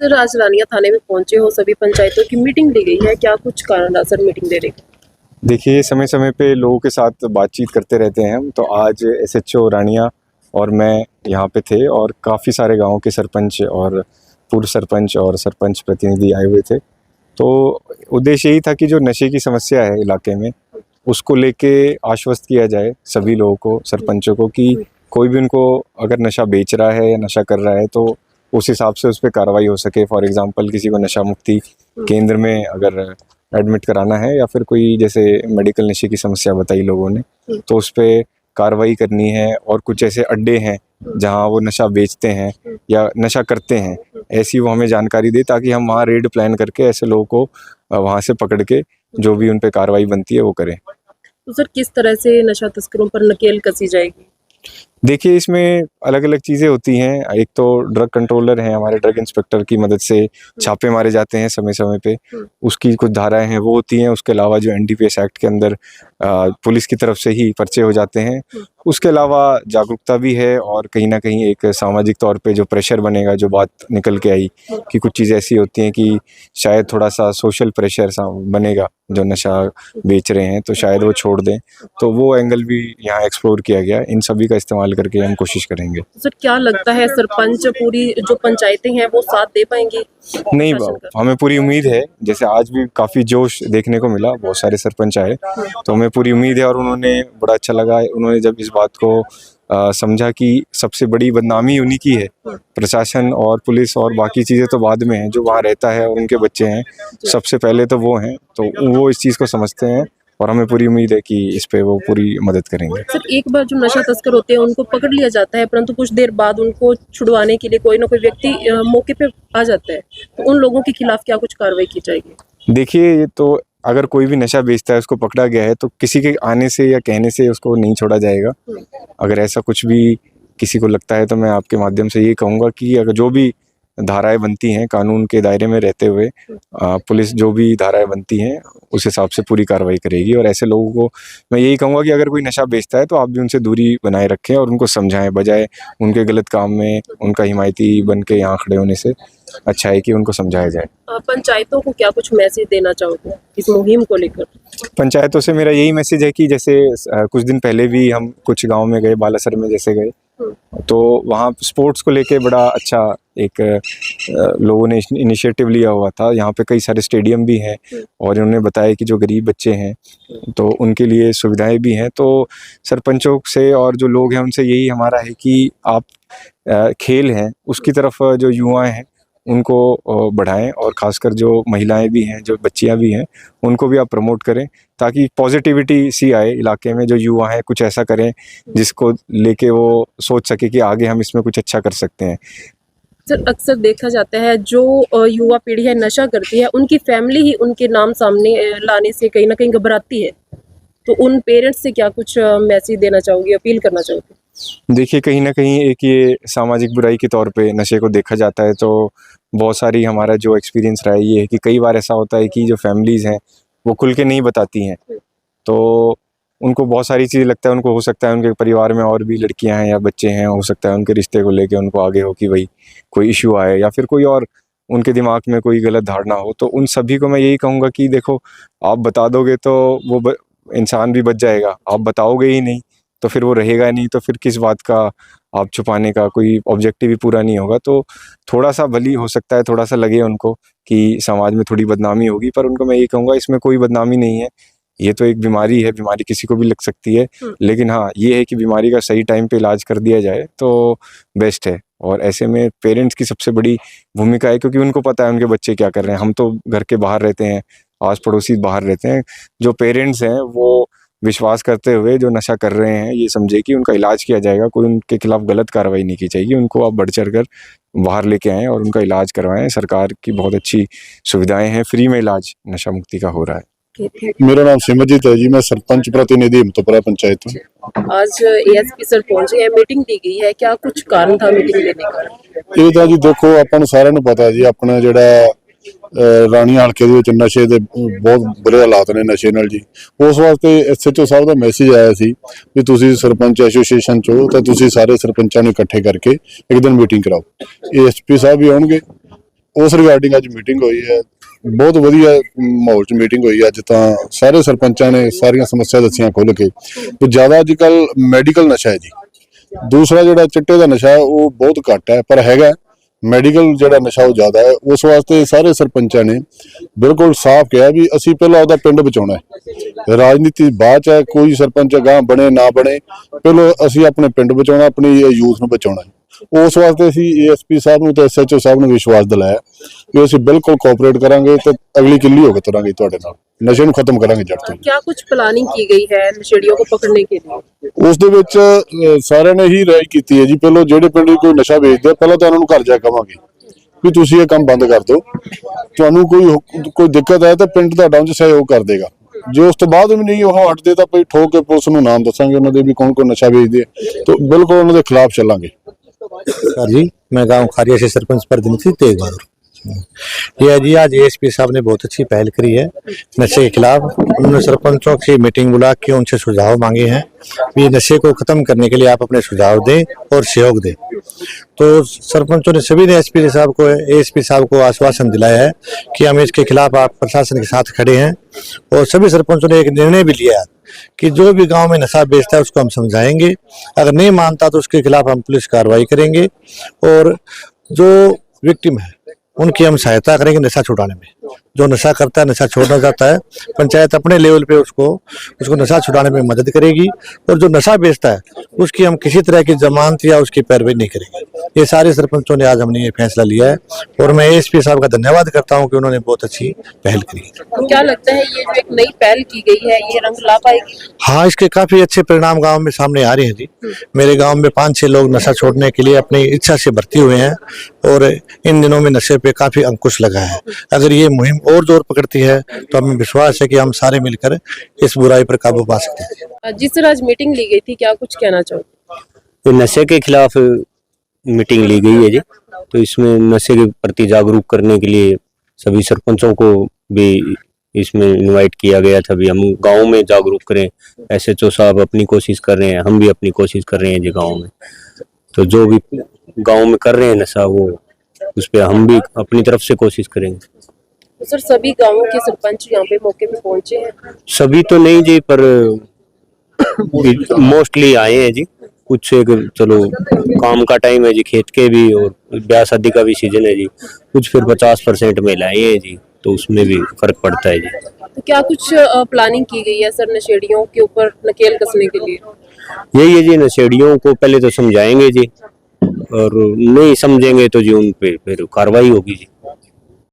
Sir आज रानिया थाने में पहुंचे हो, सभी पंचायतों की मीटिंग ली गई है, क्या कुछ कारण रहा सर मीटिंग देने का? देखिए, समय समय पे लोगों के साथ बातचीत करते रहते हैं हम। तो आज एसएचओ रानिया और मैं यहाँ पे थे और काफ़ी सारे गाँव के सरपंच और पूर्व सरपंच और सरपंच प्रतिनिधि आए हुए थे। तो उद्देश्य यही था कि जो नशे की समस्या है इलाके में, उसको लेके आश्वस्त किया जाए सभी लोगों को, सरपंचों को, कि कोई भी उनको अगर नशा बेच रहा है या नशा कर रहा है तो उस हिसाब से उस पर कार्रवाई हो सके। फॉर एग्जांपल, किसी को नशा मुक्ति केंद्र में अगर एडमिट कराना है या फिर कोई जैसे मेडिकल नशे की समस्या बताई लोगों ने, तो उस पर कार्रवाई करनी है। और कुछ ऐसे अड्डे हैं जहाँ वो नशा बेचते हैं या नशा करते हैं, ऐसी वो हमें जानकारी दे ताकि हम वहाँ रेड प्लान करके ऐसे लोगों को वहाँ से पकड़ के जो भी उन पे कार्रवाई बनती है वो करें। तो सर किस तरह से नशा तस्करों पर नकेल कसी जाएगी? देखिए, इसमें अलग अलग चीज़ें होती हैं। एक तो ड्रग कंट्रोलर हैं, हमारे ड्रग इंस्पेक्टर की मदद से छापे मारे जाते हैं समय समय पे, उसकी कुछ धाराएं हैं वो होती हैं। उसके अलावा जो एनडीपीएस एक्ट के अंदर पुलिस की तरफ से ही पर्चे हो जाते हैं। उसके अलावा जागरूकता भी है और कहीं ना कहीं एक सामाजिक तौर पे जो प्रेशर बनेगा, जो बात निकल के आई कि कुछ चीज़ें ऐसी होती हैं कि शायद थोड़ा सा सोशल प्रेशर सा बनेगा, जो नशा बेच रहे हैं तो शायद वो छोड़ दें। तो वो एंगल भी यहाँ एक्सप्लोर किया गया। इन सभी का इस्तेमाल करके हम कोशिश करेंगे। तो सर क्या लगता है सरपंच पूरी जो पंचायतें हैं वो साथ दे पाएंगी? नहीं, शासन का? हमें पूरी उम्मीद है। जैसे आज भी काफ़ी जोश देखने को मिला, बहुत सारे सरपंच आए, तो हमें पूरी उम्मीद है। और उन्होंने बड़ा अच्छा लगा, उन्होंने जब इस बात को समझा कि सबसे बड़ी बदनामी उन्हीं की है। प्रशासन और पुलिस और बाकी चीज़ें तो बाद में हैं, जो वहाँ रहता है और उनके बच्चे हैं, सबसे पहले तो वो हैं। तो वो इस चीज़ को समझते हैं और हमें पूरी उम्मीद है कि इस पे वो पूरी मदद करेंगे। सर एक बार जो नशा तस्कर होते हैं उनको पकड़ लिया जाता है, परंतु कुछ देर बाद उनको छुड़वाने के लिए कोई ना कोई व्यक्ति मौके पे आ जाता है, तो उन लोगों के खिलाफ क्या कुछ कार्रवाई की जाएगी? देखिए, ये तो अगर कोई भी नशा बेचता है, उसको पकड़ा गया है, तो किसी के आने से या कहने से उसको नहीं छोड़ा जाएगा। अगर ऐसा कुछ भी किसी को लगता है तो मैं आपके माध्यम से ये कहूँगा कि अगर जो भी धाराएं बनती हैं कानून के दायरे में रहते हुए, पुलिस जो भी धाराएं बनती हैं उस हिसाब से पूरी कार्रवाई करेगी। और ऐसे लोगों को मैं यही कहूँगा कि अगर कोई नशा बेचता है तो आप भी उनसे दूरी बनाए रखें और उनको समझाएं, बजाय उनके गलत काम में उनका हिमायती बन के यहाँ खड़े होने से अच्छा है कि उनको समझाया जाए। पंचायतों को क्या कुछ मैसेज देना चाहोगे इस मुहिम को लेकर? पंचायतों से मेरा यही मैसेज है कि जैसे कुछ दिन पहले भी हम कुछ गांव में गए, बालासर में जैसे गए, तो वहाँ स्पोर्ट्स को लेके बड़ा अच्छा एक लोगों ने इनिशिएटिव लिया हुआ था। यहाँ पे कई सारे स्टेडियम भी हैं और इन्होंने बताया कि जो गरीब बच्चे हैं तो उनके लिए सुविधाएं भी हैं। तो सरपंचों से और जो लोग हैं उनसे यही हमारा है कि आप खेल हैं उसकी तरफ जो युवा हैं उनको बढ़ाएं, और ख़ासकर जो महिलाएं भी हैं, जो बच्चियां भी हैं, उनको भी आप प्रमोट करें ताकि पॉजिटिविटी सी आए इलाके में। जो युवा हैं कुछ ऐसा करें जिसको लेके वो सोच सके कि आगे हम इसमें कुछ अच्छा कर सकते हैं। सर अक्सर देखा जाता है जो युवा पीढ़ी है नशा करती है, उनकी फैमिली ही उनके नाम सामने लाने से कहीं ना कहीं घबराती है, तो उन पेरेंट्स से क्या कुछ मैसेज देना चाहोगे, अपील करना चाहोगे? देखिए, कहीं ना कहीं एक ये सामाजिक बुराई के तौर पे नशे को देखा जाता है। तो बहुत सारी हमारा जो एक्सपीरियंस रहा है ये है कि कई बार ऐसा होता है कि जो फैमिलीज़ हैं वो खुल के नहीं बताती हैं, तो उनको बहुत सारी चीज़ें लगता है। उनको हो सकता है उनके परिवार में और भी लड़कियां हैं या बच्चे हैं, हो सकता है उनके रिश्ते को लेके उनको आगे हो कि भाई कोई इशू आए या फिर कोई और उनके दिमाग में कोई गलत धारणा हो। तो उन सभी को मैं यही कहूँगा कि देखो, आप बता दोगे तो वो इंसान भी बच जाएगा। आप बताओगे ही नहीं तो फिर वो रहेगा नहीं, तो फिर किस बात का आप छुपाने का कोई ऑब्जेक्टिव ही पूरा नहीं होगा। तो थोड़ा सा भली हो सकता है, थोड़ा सा लगे उनको कि समाज में थोड़ी बदनामी होगी, पर उनको मैं ये कहूँगा इसमें कोई बदनामी नहीं है। ये तो एक बीमारी है, बीमारी किसी को भी लग सकती है, लेकिन हाँ ये है कि बीमारी का सही टाइम पे इलाज कर दिया जाए तो बेस्ट है। और ऐसे में पेरेंट्स की सबसे बड़ी भूमिका है, क्योंकि उनको पता है उनके बच्चे क्या कर रहे हैं। हम तो घर के बाहर रहते हैं, आस पड़ोसी बाहर रहते हैं। जो पेरेंट्स हैं वो विश्वास करते हुए जो नशा कर रहे हैं ये समझे कि उनका इलाज किया जाएगा, कोई उनके खिलाफ गलत कार्रवाई नहीं की जाएगी। उनको आप बढ़ चढ़ कर बाहर लेके आएँ और उनका इलाज करवाएं। सरकार की बहुत अच्छी सुविधाएं हैं, फ्री में इलाज नशा मुक्ति का हो रहा है। मेरा नाम सिमरजीत है जी, मैं सरपंच प्रतिनिधि हिम्मतपुरा पंचायत हूँ। आज एएसपी सर पहुंचे हैं, मीटिंग दी गई है, क्या कुछ कारण था मीटिंग लेने का? ਇਹ ਤਾਂ ਜੀ ਦੇਖੋ ਆਪਾਂ ਨੂੰ ਸਾਰਿਆਂ ਨੂੰ ਪਤਾ ਜੀ, ਆਪਣਾ ਜਿਹੜਾ ਰਾਣੀਆਂ ਹਲਕੇ ਦੇ ਵਿੱਚ ਨਸ਼ੇ ਦੇ ਬਹੁਤ ਬੁਰੇ ਹਾਲਾਤ ਨੇ ਨਸ਼ੇ ਨਾਲ ਜੀ। ਉਸ ਵਾਸਤੇ ਐਸਐਚਓ ਸਾਹਿਬ ਦਾ ਮੈਸੇਜ ਆਇਆ ਸੀ ਵੀ ਤੁਸੀਂ ਸਰਪੰਚ ਐਸੋਸੀਏਸ਼ਨ ਚੋਂ ਤਾਂ ਤੁਸੀਂ ਸਾਰੇ ਸਰਪੰਚਾਂ ਨੂੰ ਇਕੱਠੇ ਕਰਕੇ ਇੱਕ ਦਿਨ ਮੀਟਿੰਗ ਕਰਾਓ। ਏਐਸਪੀ ਸਾਹਿਬ ਵੀ ਆਉਣਗੇ ਉਸ ਰਿਗਾਰਡਿੰਗ ਅੱਜ ਮੀਟਿੰਗ ਹੋਈ ਹੈ। ਬਹੁਤ ਵਧੀਆ ਮਾਹੌਲ 'ਚ ਮੀਟਿੰਗ ਹੋਈ ਅੱਜ ਤਾਂ ਸਾਰੇ ਸਰਪੰਚਾਂ ਨੇ ਸਾਰੀਆਂ ਸਮੱਸਿਆ ਦੱਸੀਆਂ ਖੁੱਲ੍ਹ ਕੇ ਕਿ ਜ਼ਿਆਦਾ ਅੱਜ ਕੱਲ੍ਹ ਮੈਡੀਕਲ ਨਸ਼ਾ ਹੈ ਜੀ। ਦੂਸਰਾ ਜਿਹੜਾ ਚਿੱਟੇ ਦਾ ਨਸ਼ਾ ਹੈ ਉਹ ਬਹੁਤ ਘੱਟ ਹੈ, ਪਰ ਹੈਗਾ ਮੈਡੀਕਲ ਜਿਹੜਾ ਨਸ਼ਾ ਉਹ ਜ਼ਿਆਦਾ ਹੈ। ਉਸ ਵਾਸਤੇ ਸਾਰੇ ਸਰਪੰਚਾਂ ਨੇ ਬਿਲਕੁਲ ਸਾਫ਼ ਕਿਹਾ ਵੀ ਅਸੀਂ ਪਹਿਲਾਂ ਉਹਦਾ ਪਿੰਡ ਬਚਾਉਣਾ ਹੈ, ਰਾਜਨੀਤੀ ਬਾਅਦ 'ਚ ਹੈ। ਕੋਈ ਸਰਪੰਚ ਅਗਾਂਹ ਬਣੇ ਨਾ ਬਣੇ, ਪਹਿਲਾਂ ਅਸੀਂ ਆਪਣੇ ਪਿੰਡ ਬਚਾਉਣਾ, ਆਪਣੀ ਯੂਥ ਨੂੰ ਬਚਾਉਣਾ ਹੈ। ਉਸ ਵਾਸਤੇ ਅਸੀਂ ਏਐਸਪੀ ਸਾਹਿਬ ਨੂੰ ਤੇ ਐਸਐਚਓ ਸਾਹਿਬ ਨੂੰ ਵਿਸ਼ਵਾਸ ਦਿਲਾਇਆ ਕਿ ਅਸੀਂ ਬਿਲਕੁਲ ਕੋਆਪਰੇਟ ਕਰਾਂਗੇ ਤੇ ਅਗਲੀ ਕਿੱਲੀ ਹੋ ਕੇ ਤੁਰਾਂਗੇ ਤੁਹਾਡੇ ਨਾਲ, ਨਸ਼ੇ ਨੂੰ ਖਤਮ ਕਰਾਂਗੇ ਜੜ ਤੋਂ। क्या कुछ प्लानिंग की गई है नशेड़ियों को पकड़ने के लिए? ਉਸ ਦੇ ਵਿੱਚ ਸਾਰਿਆਂ ਨੇ ਹੀ ਰਾਏ ਕੀਤੀ ਹੈ ਜੀ। ਪਹਿਲਾਂ ਜਿਹੜੇ ਪਿੰਡ 'ਚ ਕੋਈ ਨਸ਼ਾ ਵੇਚਦੇ ਆ, ਪਹਿਲਾਂ ਤਾਂ ਉਹਨਾਂ ਨੂੰ ਘਰ ਜਾ ਕੇ ਕਵਾਂਗੇ ਵੀ ਤੁਸੀਂ ਇਹ ਕੰਮ ਬੰਦ ਕਰ ਦਿਓ। ਤੁਹਾਨੂੰ ਕੋਈ ਦਿੱਕਤ ਆਏ ਤਾਂ ਪਿੰਡ ਤੁਹਾਡਾ ਉਹਨਾਂ 'ਚ ਸਹਿਯੋਗ ਕਰ ਦੇਗਾ। ਜੇ ਉਸ ਤੋਂ ਬਾਅਦ ਵੀ ਨਹੀਂ ਉਹ ਹਟਦੇ ਤਾਂ ਭਾਈ ਠੋਕ ਕੇ ਪੁਲਿਸ ਨੂੰ ਨਾਮ ਦੱਸਾਂਗੇ ਉਹਨਾਂ ਦੇ ਵੀ ਕੌਣ ਕੌਣ ਨਸ਼ਾ ਵੇਚਦੇ ਆ, ਤਾਂ ਬਿਲਕੁਲ ਉਹਨਾਂ ਦੇ ਖਿਲਾਫ ਚੱਲਾਂਗੇ। सर जी, मैं गांव खारिया से सरपंच प्रतिनिधि तेज बहादुर। ये जी आज एएसपी साहब ने बहुत अच्छी पहल करी है नशे के खिलाफ। उन्होंने सरपंचों की मीटिंग बुला के उनसे सुझाव मांगे हैं कि नशे को खत्म करने के लिए आप अपने सुझाव दें और सहयोग दें। तो सरपंचों ने सभी ने एएसपी साहब को आश्वासन दिलाया है कि हम इसके खिलाफ आप प्रशासन के साथ खड़े हैं। और सभी सरपंचों ने एक निर्णय भी लिया है कि जो भी गांव में नशा बेचता है उसको हम समझाएंगे, अगर नहीं मानता तो उसके खिलाफ हम पुलिस कार्रवाई करेंगे और जो विक्टिम है उनकी हम सहायता करेंगे नशा छुड़ाने में। जो नशा करता है, नशा छोड़ना चाहता है, पंचायत अपने लेवल पे उसको नशा छुड़ाने में मदद करेगी। और जो नशा बेचता है उसकी हम किसी तरह की जमानत या उसकी पैरवी नहीं करेंगे। ये सारे सरपंचों ने आज हमने ये फैसला लिया है और मैं एएसपी साहब का धन्यवाद करता हूँ कि उन्होंने बहुत अच्छी पहल करी। तो क्या लगता है ये जो एक नई पहल की गई है ये रंग ला पाएगी? हाँ, इसके काफी अच्छे परिणाम गांव में सामने आ रहे हैं जी। मेरे गांव में 5-6 लोग नशा छोड़ने के लिए अपनी इच्छा से भर्ती हुए हैं और इन दिनों में नशे पे काफी अंकुश लगा है। अगर ये मुहिम और जोर पकड़ती है तो हमें विश्वास है कि हम सारे मिलकर इस बुराई पर काबू पा सकते हैं। जिस तरह आज मीटिंग ली गई थी क्या कुछ कहना चाहोगे? तो नशे के खिलाफ मीटिंग ली गई है जी। तो इसमें नशे के प्रति जागरूक करने के लिए सभी सरपंचों को भी इसमें इनवाइट किया गया था। भी हम गांव में जागरूक करें। एसएचओ साहब अपनी कोशिश कर रहे हैं, हम भी अपनी कोशिश कर रहे हैं जी गांव में। तो जो भी गांव में कर रहे हैं नशा वो उस पर हम भी अपनी तरफ से कोशिश करेंगे। तो सर सभी गांवों के सरपंच यहाँ पे मौके पे पहुंचे हैं? सभी तो नहीं जी, पर मोस्टली आए हैं जी। कुछ एक चलो काम का टाइम है जी, खेत के भी और ब्याह शादी का भी सीजन है जी। कुछ फिर 50% महिलाएं हैं जी, तो उसमें भी फर्क पड़ता है जी। तो क्या कुछ प्लानिंग की गई है सर नशेड़ियों के ऊपर नकेल कसने के लिए? यही है जी, नशेड़ियों को पहले तो समझाएंगे जी, और नहीं समझेंगे तो जी उन पे फिर कार्रवाई होगी जी।